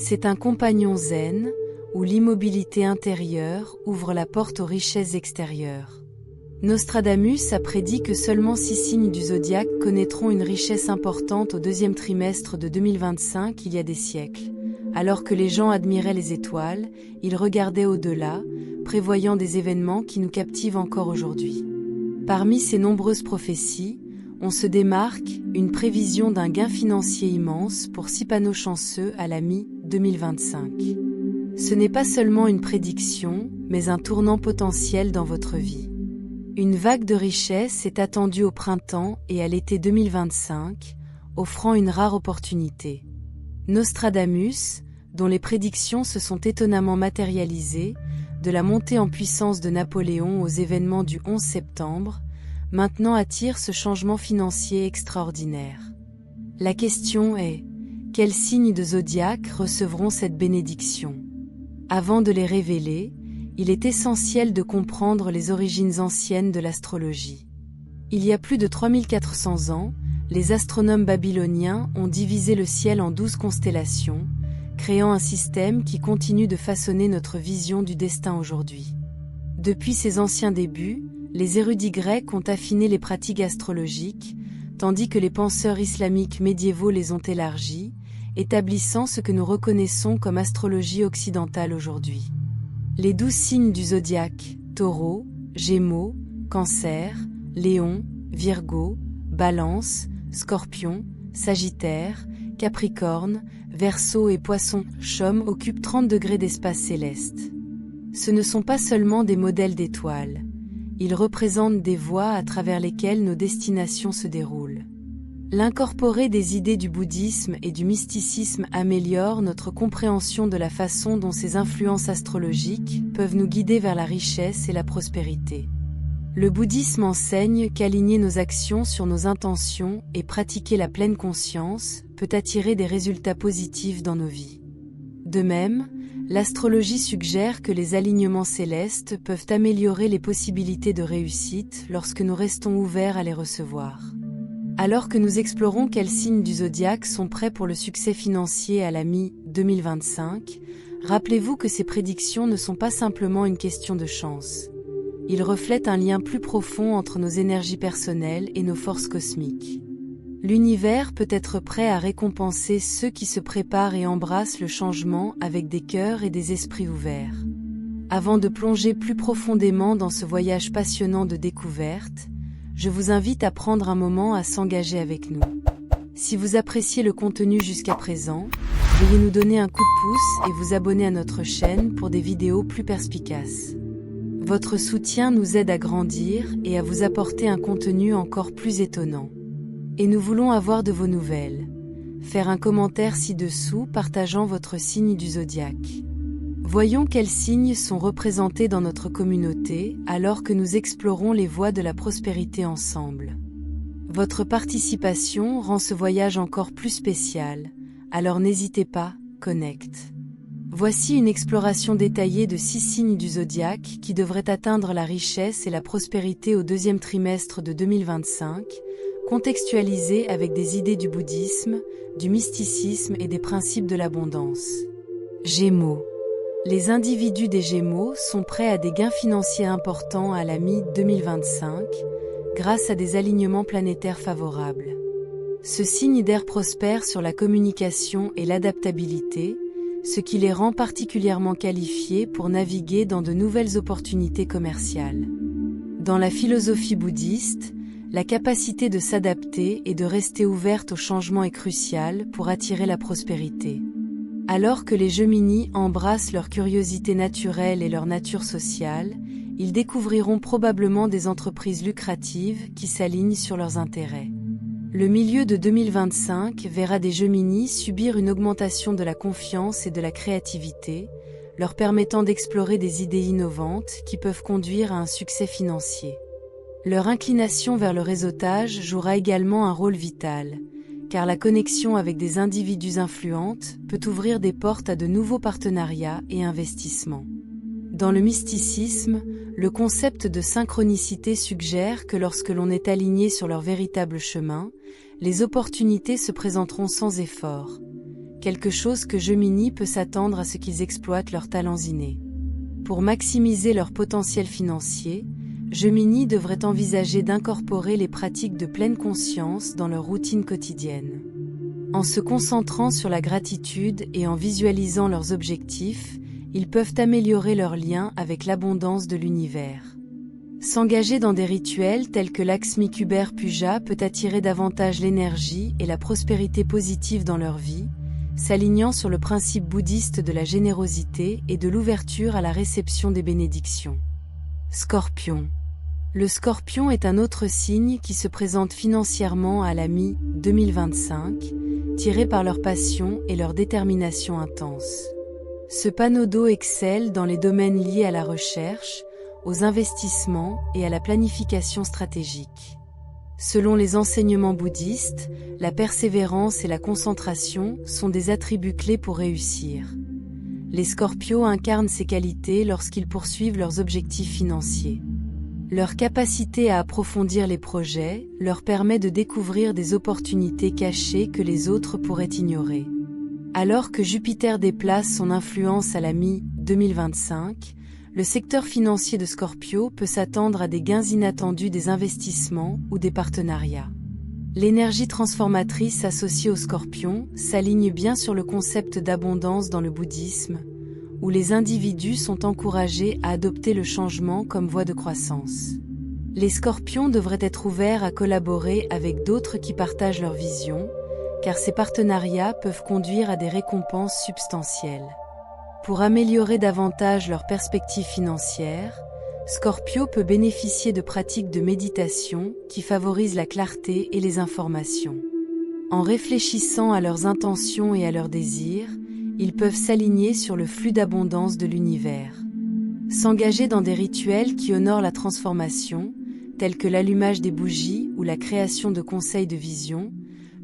C'est un compagnon zen, où l'immobilité intérieure ouvre la porte aux richesses extérieures. Nostradamus a prédit que seulement 6 signes du zodiaque connaîtront une richesse importante au deuxième trimestre de 2025 il y a des siècles. Alors que les gens admiraient les étoiles, ils regardaient au-delà, prévoyant des événements qui nous captivent encore aujourd'hui. Parmi ces nombreuses prophéties, on se démarque une prévision d'un gain financier immense pour 6 panneaux chanceux à la mi-2025. Ce n'est pas seulement une prédiction, mais un tournant potentiel dans votre vie. Une vague de richesse est attendue au printemps et à l'été 2025, offrant une rare opportunité. Nostradamus, dont les prédictions se sont étonnamment matérialisées, de la montée en puissance de Napoléon aux événements du 11 septembre, maintenant attire ce changement financier extraordinaire. La question est, quels signes de zodiaque recevront cette bénédiction? Avant de les révéler, il est essentiel de comprendre les origines anciennes de l'astrologie. Il y a plus de 3400 ans, les astronomes babyloniens ont divisé le ciel en 12 constellations, créant un système qui continue de façonner notre vision du destin aujourd'hui. Depuis ces anciens débuts, les érudits grecs ont affiné les pratiques astrologiques, tandis que les penseurs islamiques médiévaux les ont élargies, établissant ce que nous reconnaissons comme astrologie occidentale aujourd'hui. Les 12 signes du zodiaque, Taureau, Gémeaux, Cancer, Lion, Virgo, Balance, Scorpion, Sagittaire, Capricorne, Verseau et Poisson, Chaume occupent 30 degrés d'espace céleste. Ce ne sont pas seulement des modèles d'étoiles. Ils représentent des voies à travers lesquelles nos destinations se déroulent. L'incorporer des idées du bouddhisme et du mysticisme améliore notre compréhension de la façon dont ces influences astrologiques peuvent nous guider vers la richesse et la prospérité. Le bouddhisme enseigne qu'aligner nos actions sur nos intentions et pratiquer la pleine conscience peut attirer des résultats positifs dans nos vies. De même, l'astrologie suggère que les alignements célestes peuvent améliorer les possibilités de réussite lorsque nous restons ouverts à les recevoir. Alors que nous explorons quels signes du zodiaque sont prêts pour le succès financier à la mi-2025, rappelez-vous que ces prédictions ne sont pas simplement une question de chance. Ils reflètent un lien plus profond entre nos énergies personnelles et nos forces cosmiques. L'univers peut être prêt à récompenser ceux qui se préparent et embrassent le changement avec des cœurs et des esprits ouverts. Avant de plonger plus profondément dans ce voyage passionnant de découverte, je vous invite à prendre un moment à s'engager avec nous. Si vous appréciez le contenu jusqu'à présent, veuillez nous donner un coup de pouce et vous abonner à notre chaîne pour des vidéos plus perspicaces. Votre soutien nous aide à grandir et à vous apporter un contenu encore plus étonnant. Et nous voulons avoir de vos nouvelles. Faire un commentaire ci-dessous partageant votre signe du zodiaque. Voyons quels signes sont représentés dans notre communauté alors que nous explorons les voies de la prospérité ensemble. Votre participation rend ce voyage encore plus spécial, alors n'hésitez pas, connecte. Voici une exploration détaillée de 6 signes du zodiaque qui devraient atteindre la richesse et la prospérité au deuxième trimestre de 2025, contextualisée avec des idées du bouddhisme, du mysticisme et des principes de l'abondance. Gémeaux. Les individus des Gémeaux sont prêts à des gains financiers importants à la mi-2025, grâce à des alignements planétaires favorables. Ce signe d'air prospère sur la communication et l'adaptabilité, ce qui les rend particulièrement qualifiés pour naviguer dans de nouvelles opportunités commerciales. Dans la philosophie bouddhiste, la capacité de s'adapter et de rester ouverte au changement est cruciale pour attirer la prospérité. Alors que les Géminis embrassent leur curiosité naturelle et leur nature sociale, ils découvriront probablement des entreprises lucratives qui s'alignent sur leurs intérêts. Le milieu de 2025 verra des Géminis subir une augmentation de la confiance et de la créativité, leur permettant d'explorer des idées innovantes qui peuvent conduire à un succès financier. Leur inclination vers le réseautage jouera également un rôle vital, car la connexion avec des individus influentes peut ouvrir des portes à de nouveaux partenariats et investissements. Dans le mysticisme, le concept de synchronicité suggère que lorsque l'on est aligné sur leur véritable chemin, les opportunités se présenteront sans effort. quelque chose que Gemini peut s'attendre à ce qu'ils exploitent leurs talents innés. Pour maximiser leur potentiel financier, Gemini devrait envisager d'incorporer les pratiques de pleine conscience dans leur routine quotidienne. En se concentrant sur la gratitude et en visualisant leurs objectifs, ils peuvent améliorer leur lien avec l'abondance de l'univers. S'engager dans des rituels tels que Lakshmi Kuber Puja peut attirer davantage l'énergie et la prospérité positive dans leur vie, s'alignant sur le principe bouddhiste de la générosité et de l'ouverture à la réception des bénédictions. Scorpion. Le Scorpion est un autre signe qui se présente financièrement à la mi-2025, tiré par leur passion et leur détermination intense. Ce panneau d'eau excelle dans les domaines liés à la recherche, aux investissements et à la planification stratégique. Selon les enseignements bouddhistes, la persévérance et la concentration sont des attributs clés pour réussir. Les Scorpios incarnent ces qualités lorsqu'ils poursuivent leurs objectifs financiers. Leur capacité à approfondir les projets leur permet de découvrir des opportunités cachées que les autres pourraient ignorer. Alors que Jupiter déplace son influence à la mi-2025, le secteur financier de Scorpio peut s'attendre à des gains inattendus des investissements ou des partenariats. L'énergie transformatrice associée au Scorpion s'aligne bien sur le concept d'abondance dans le bouddhisme, où les individus sont encouragés à adopter le changement comme voie de croissance. Les Scorpions devraient être ouverts à collaborer avec d'autres qui partagent leur vision, car ces partenariats peuvent conduire à des récompenses substantielles. Pour améliorer davantage leurs perspectives financières, Scorpio peut bénéficier de pratiques de méditation qui favorisent la clarté et les informations. En réfléchissant à leurs intentions et à leurs désirs, ils peuvent s'aligner sur le flux d'abondance de l'univers. S'engager dans des rituels qui honorent la transformation, tels que l'allumage des bougies ou la création de conseils de vision,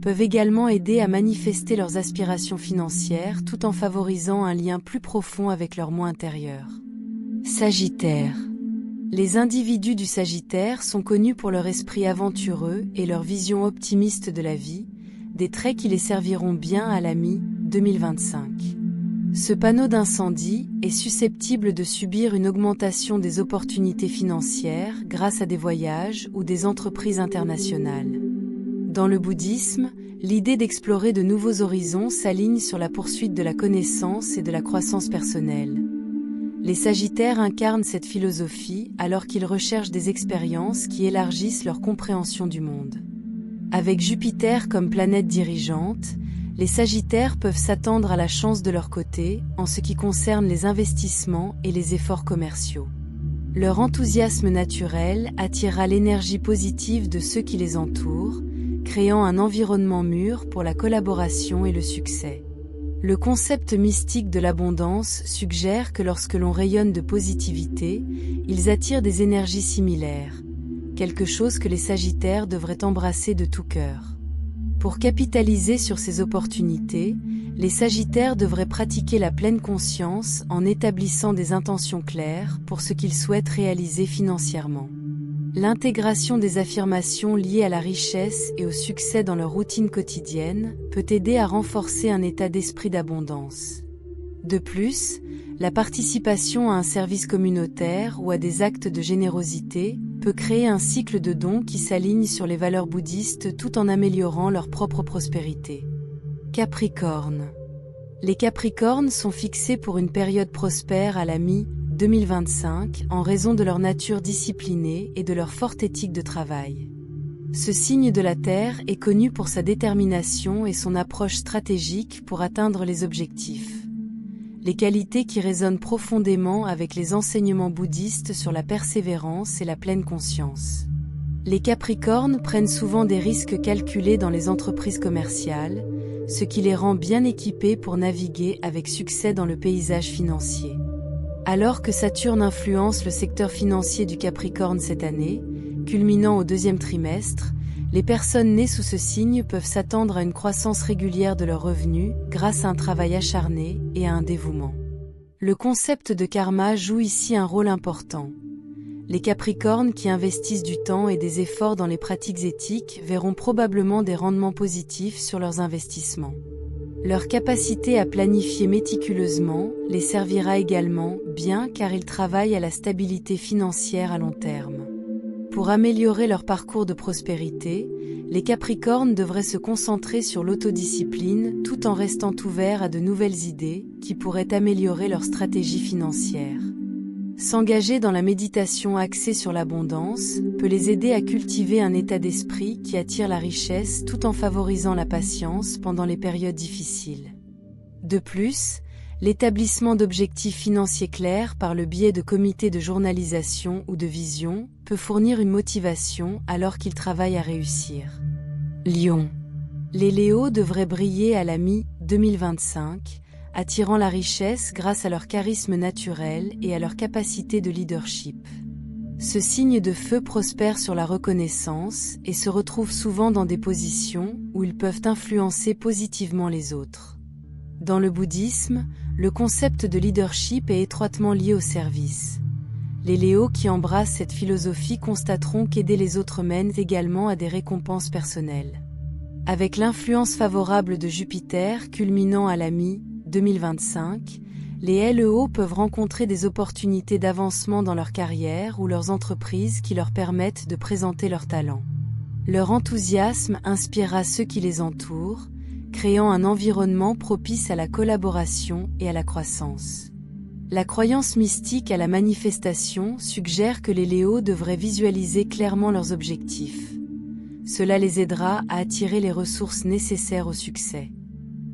peuvent également aider à manifester leurs aspirations financières tout en favorisant un lien plus profond avec leur moi intérieur. Sagittaire. Les individus du Sagittaire sont connus pour leur esprit aventureux et leur vision optimiste de la vie, des traits qui les serviront bien à la mi-2025. Ce panneau d'incendie est susceptible de subir une augmentation des opportunités financières grâce à des voyages ou des entreprises internationales. Dans le bouddhisme, l'idée d'explorer de nouveaux horizons s'aligne sur la poursuite de la connaissance et de la croissance personnelle. Les Sagittaires incarnent cette philosophie alors qu'ils recherchent des expériences qui élargissent leur compréhension du monde. Avec Jupiter comme planète dirigeante, les Sagittaires peuvent s'attendre à la chance de leur côté en ce qui concerne les investissements et les efforts commerciaux. Leur enthousiasme naturel attirera l'énergie positive de ceux qui les entourent, créant un environnement mûr pour la collaboration et le succès. Le concept mystique de l'abondance suggère que lorsque l'on rayonne de positivité, ils attirent des énergies similaires, quelque chose que les Sagittaires devraient embrasser de tout cœur. Pour capitaliser sur ces opportunités, les Sagittaires devraient pratiquer la pleine conscience en établissant des intentions claires pour ce qu'ils souhaitent réaliser financièrement. L'intégration des affirmations liées à la richesse et au succès dans leur routine quotidienne peut aider à renforcer un état d'esprit d'abondance. De plus, la participation à un service communautaire ou à des actes de générosité peut créer un cycle de dons qui s'aligne sur les valeurs bouddhistes tout en améliorant leur propre prospérité. Capricorne. Les Capricornes sont fixés pour une période prospère à la mi-2025 en raison de leur nature disciplinée et de leur forte éthique de travail. Ce signe de la Terre est connu pour sa détermination et son approche stratégique pour atteindre les objectifs. Les qualités qui résonnent profondément avec les enseignements bouddhistes sur la persévérance et la pleine conscience. Les Capricornes prennent souvent des risques calculés dans les entreprises commerciales, ce qui les rend bien équipés pour naviguer avec succès dans le paysage financier. Alors que Saturne influence le secteur financier du Capricorne cette année, culminant au deuxième trimestre, les personnes nées sous ce signe peuvent s'attendre à une croissance régulière de leurs revenus grâce à un travail acharné et à un dévouement. Le concept de karma joue ici un rôle important. Les Capricornes qui investissent du temps et des efforts dans les pratiques éthiques verront probablement des rendements positifs sur leurs investissements. Leur capacité à planifier méticuleusement les servira également bien car ils travaillent à la stabilité financière à long terme. Pour améliorer leur parcours de prospérité, les Capricornes devraient se concentrer sur l'autodiscipline tout en restant ouverts à de nouvelles idées qui pourraient améliorer leur stratégie financière. S'engager dans la méditation axée sur l'abondance peut les aider à cultiver un état d'esprit qui attire la richesse tout en favorisant la patience pendant les périodes difficiles. De plus, l'établissement d'objectifs financiers clairs par le biais de comités de journalisation ou de vision peut fournir une motivation alors qu'ils travaillent à réussir. Lion. Les Léos devraient briller à la mi-2025, attirant la richesse grâce à leur charisme naturel et à leur capacité de leadership. Ce signe de feu prospère sur la reconnaissance et se retrouve souvent dans des positions où ils peuvent influencer positivement les autres. Dans le bouddhisme, le concept de leadership est étroitement lié au service. Les Léos qui embrassent cette philosophie constateront qu'aider les autres mène également à des récompenses personnelles. Avec l'influence favorable de Jupiter culminant à la mi-2025, les LEO peuvent rencontrer des opportunités d'avancement dans leur carrière ou leurs entreprises qui leur permettent de présenter leurs talents. Leur enthousiasme inspirera ceux qui les entourent, créant un environnement propice à la collaboration et à la croissance. La croyance mystique à la manifestation suggère que les Léos devraient visualiser clairement leurs objectifs. Cela les aidera à attirer les ressources nécessaires au succès.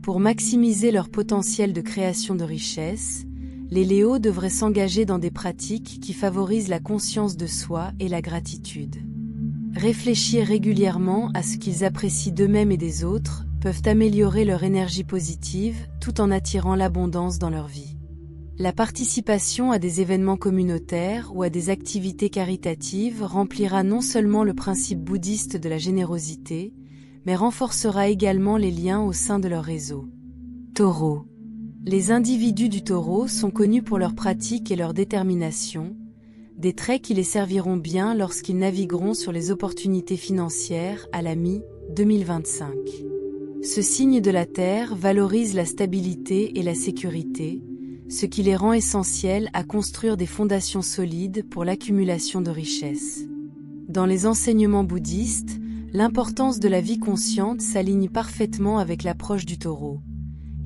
Pour maximiser leur potentiel de création de richesse, les Léos devraient s'engager dans des pratiques qui favorisent la conscience de soi et la gratitude. Réfléchir régulièrement à ce qu'ils apprécient d'eux-mêmes et des autres peuvent améliorer leur énergie positive tout en attirant l'abondance dans leur vie. La participation à des événements communautaires ou à des activités caritatives remplira non seulement le principe bouddhiste de la générosité, mais renforcera également les liens au sein de leur réseau. Taureau. Les individus du Taureau sont connus pour leur pratique et leur détermination, des traits qui les serviront bien lorsqu'ils navigueront sur les opportunités financières à la mi-2025. Ce signe de la Terre valorise la stabilité et la sécurité, ce qui les rend essentiels à construire des fondations solides pour l'accumulation de richesses. Dans les enseignements bouddhistes, l'importance de la vie consciente s'aligne parfaitement avec l'approche du Taureau.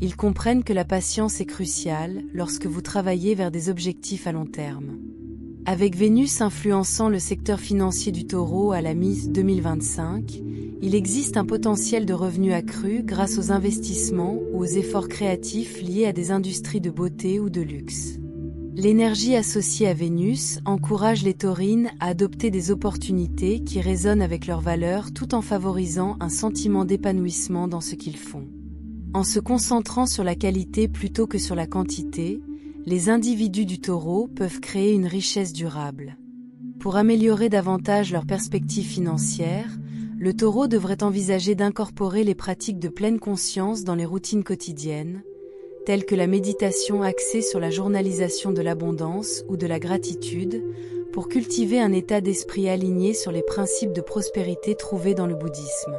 Ils comprennent que la patience est cruciale lorsque vous travaillez vers des objectifs à long terme. Avec Vénus influençant le secteur financier du Taureau à la mi-2025, il existe un potentiel de revenus accru grâce aux investissements ou aux efforts créatifs liés à des industries de beauté ou de luxe. L'énergie associée à Vénus encourage les taurines à adopter des opportunités qui résonnent avec leurs valeurs tout en favorisant un sentiment d'épanouissement dans ce qu'ils font. En se concentrant sur la qualité plutôt que sur la quantité, les individus du Taureau peuvent créer une richesse durable. Pour améliorer davantage leurs perspectives financières, le Taureau devrait envisager d'incorporer les pratiques de pleine conscience dans les routines quotidiennes, telles que la méditation axée sur la journalisation de l'abondance ou de la gratitude, pour cultiver un état d'esprit aligné sur les principes de prospérité trouvés dans le bouddhisme.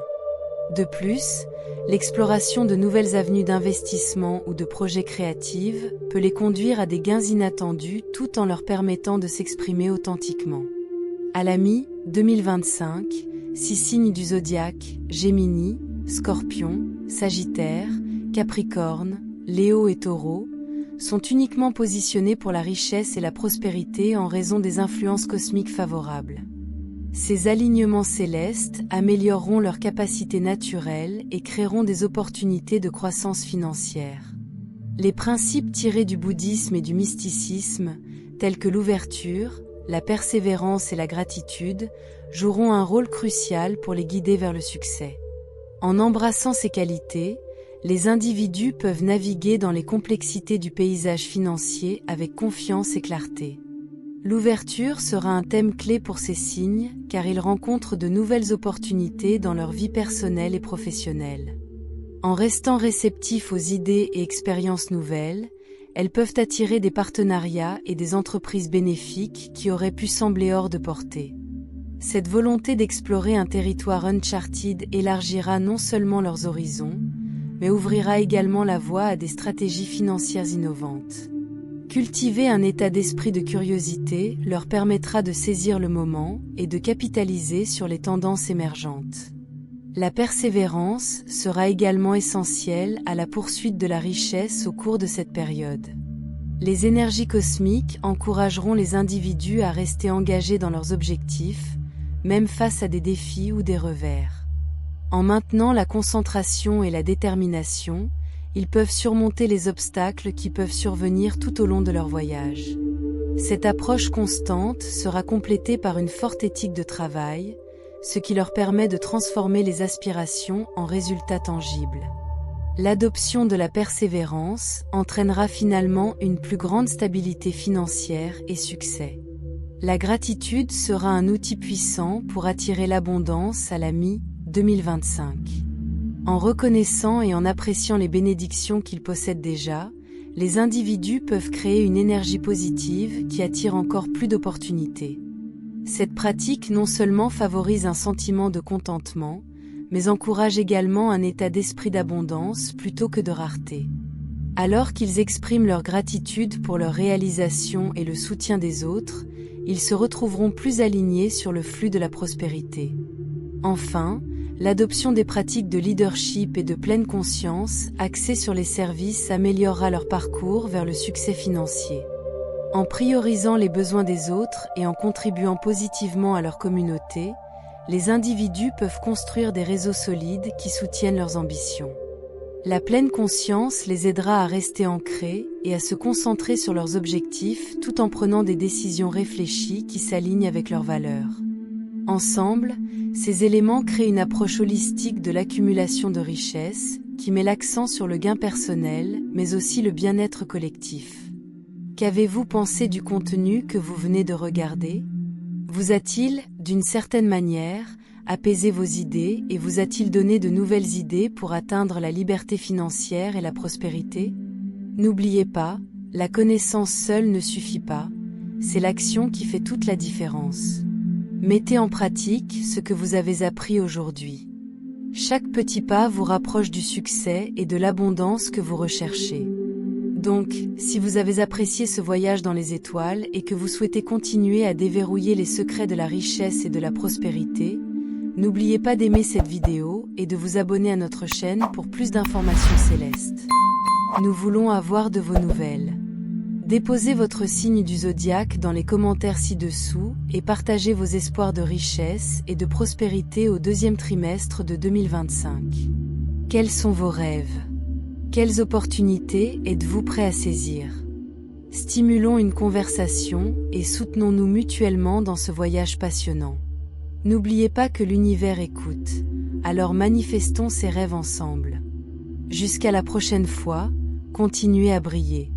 De plus, l'exploration de nouvelles avenues d'investissement ou de projets créatifs peut les conduire à des gains inattendus tout en leur permettant de s'exprimer authentiquement. À la mi-2025, 6 signes du zodiaque, Gémini, Scorpion, Sagittaire, Capricorne, Léo et Taureau, sont uniquement positionnés pour la richesse et la prospérité en raison des influences cosmiques favorables. Ces alignements célestes amélioreront leurs capacités naturelles et créeront des opportunités de croissance financière. Les principes tirés du bouddhisme et du mysticisme, tels que l'ouverture, la persévérance et la gratitude, joueront un rôle crucial pour les guider vers le succès. En embrassant ces qualités, les individus peuvent naviguer dans les complexités du paysage financier avec confiance et clarté. L'ouverture sera un thème clé pour ces signes, car ils rencontrent de nouvelles opportunités dans leur vie personnelle et professionnelle. En restant réceptifs aux idées et expériences nouvelles, elles peuvent attirer des partenariats et des entreprises bénéfiques qui auraient pu sembler hors de portée. Cette volonté d'explorer un territoire uncharted élargira non seulement leurs horizons, mais ouvrira également la voie à des stratégies financières innovantes. Cultiver un état d'esprit de curiosité leur permettra de saisir le moment et de capitaliser sur les tendances émergentes. La persévérance sera également essentielle à la poursuite de la richesse au cours de cette période. Les énergies cosmiques encourageront les individus à rester engagés dans leurs objectifs, même face à des défis ou des revers. En maintenant la concentration et la détermination, ils peuvent surmonter les obstacles qui peuvent survenir tout au long de leur voyage. Cette approche constante sera complétée par une forte éthique de travail, ce qui leur permet de transformer les aspirations en résultats tangibles. L'adoption de la persévérance entraînera finalement une plus grande stabilité financière et succès. La gratitude sera un outil puissant pour attirer l'abondance à la mi-2025. En reconnaissant et en appréciant les bénédictions qu'ils possèdent déjà, les individus peuvent créer une énergie positive qui attire encore plus d'opportunités. Cette pratique non seulement favorise un sentiment de contentement, mais encourage également un état d'esprit d'abondance plutôt que de rareté. Alors qu'ils expriment leur gratitude pour leur réalisation et le soutien des autres, ils se retrouveront plus alignés sur le flux de la prospérité. Enfin, l'adoption des pratiques de leadership et de pleine conscience axées sur les services améliorera leur parcours vers le succès financier. En priorisant les besoins des autres et en contribuant positivement à leur communauté, les individus peuvent construire des réseaux solides qui soutiennent leurs ambitions. La pleine conscience les aidera à rester ancrés et à se concentrer sur leurs objectifs tout en prenant des décisions réfléchies qui s'alignent avec leurs valeurs. Ensemble, ces éléments créent une approche holistique de l'accumulation de richesses qui met l'accent sur le gain personnel, mais aussi le bien-être collectif. Qu'avez-vous pensé du contenu que vous venez de regarder ? Vous a-t-il, d'une certaine manière, apaisé vos idées et vous a-t-il donné de nouvelles idées pour atteindre la liberté financière et la prospérité ? N'oubliez pas, la connaissance seule ne suffit pas, c'est l'action qui fait toute la différence. Mettez en pratique ce que vous avez appris aujourd'hui. Chaque petit pas vous rapproche du succès et de l'abondance que vous recherchez. Donc, si vous avez apprécié ce voyage dans les étoiles et que vous souhaitez continuer à déverrouiller les secrets de la richesse et de la prospérité, n'oubliez pas d'aimer cette vidéo et de vous abonner à notre chaîne pour plus d'informations célestes. Nous voulons avoir de vos nouvelles. Déposez votre signe du zodiaque dans les commentaires ci-dessous et partagez vos espoirs de richesse et de prospérité au deuxième trimestre de 2025. Quels sont vos rêves ? Quelles opportunités êtes-vous prêt à saisir? Stimulons une conversation et soutenons-nous mutuellement dans ce voyage passionnant. N'oubliez pas que l'univers écoute, alors manifestons ses rêves ensemble. Jusqu'à la prochaine fois, continuez à briller.